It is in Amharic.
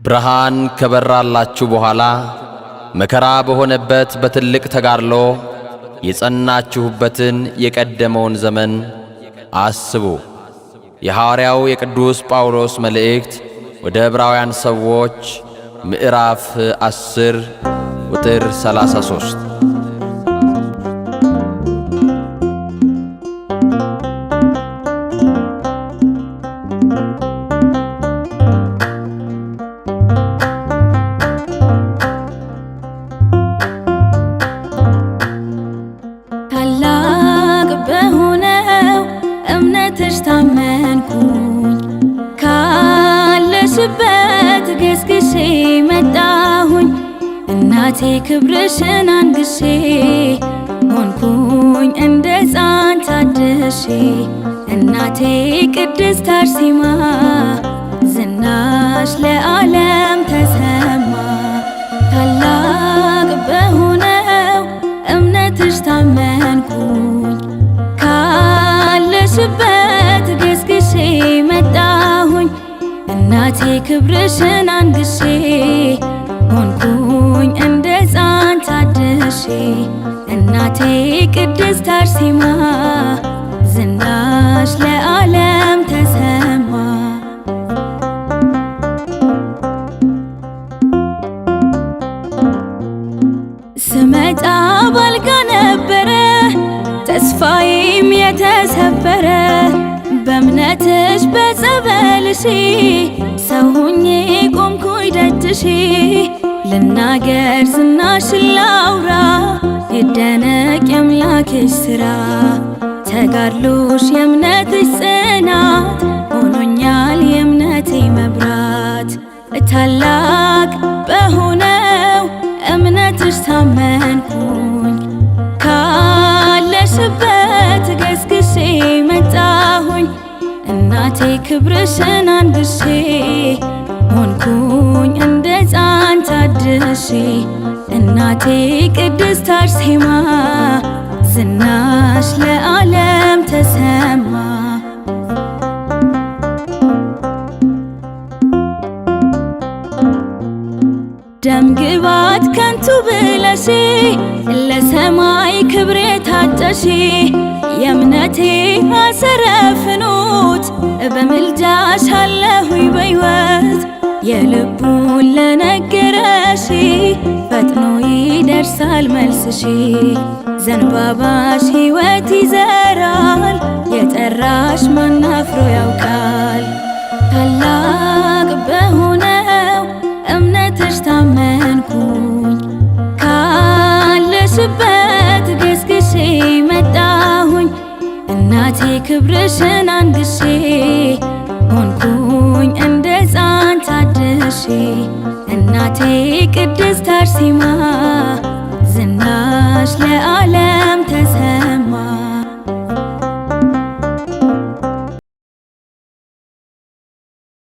ብርሃን ከበራላችሁ በኋላ መከራ በሆነበት በትልቅ ተጋድሎ የጸናችሁበትን የቀደመውን ዘመን አስቡ። የሐዋርያው የቅዱስ ጳውሎስ መልእክት ወደ ዕብራውያን ሰዎች ምዕራፍ 10 ቁጥር 33። ታመንኩኝ ካለሽበት ገስግሼ መጣሁኝ እናቴ ክብርሽን አንግሼ ሆንኩኝ እንደ ሕፃን ታድሼ እናቴ ቅድስት አርሴማ ዝናሽ ለዓለም ተሰማ ታላቅ በሆነው እምነትሽ ታመንኩኝ ካለሽበት ገስግሼ መጣሁኝ እናቴ ክብርሽን አንግሼ ሆንኩኝ እንደ ሕፃን ታድሼ እናቴ ቅድስት አርሴማ ዝናሽ ለዓለም ተሰማ። ስመጣ ባልጋ ነበረ ተስፋዬም የተሰበረ በእምነትሽ በጸበልሽ ሰው ሆኜ ቆምኩኝ ደጅሽ ልናገር ዝናሽን ላውራ ይደነቅ የአምላክሽ ሥራ ተጋድሎሽ የእምነትሽ ጽናት ሆኖኛል የእምነቴ መብራት ታላቅ በሆነው እምነትሽ ታመንኩኝ ካለሽበት ገስግሼ መጣሁኝ እናቴ ክብርሽን አንግሼ ሆንኩኝ እንደ ሕፃን ታድሼ እናቴ ቅድስት አርሴማ ዝናሽ ለዓለም ተሰማ። ደም ግባት ከንቱ ብለሽ ለሰማይ ክብር ታጨሽ የእምነቴ አሰረ ፍኖት በምልጃሽ አለሁኝ በሕይወት የልቡን ለነገረሽ ፈጥኖ ይደርሳል መልስሽ ዘንባባሽ ሕይወት ይዘራል የጠራሽ ማን አፍሮ ያውቃል ታላቅ በሆነው እምነትሽ ታመንኩኝ ካለሽበት ገስግሼ መጣሁኝ እናቴ ክብርሽን አንግሼ ሆንኩኝ እንደ ሕፃን ታድሼ እናቴ ቅድስት አርሴማ ዝናሽ ለዓለም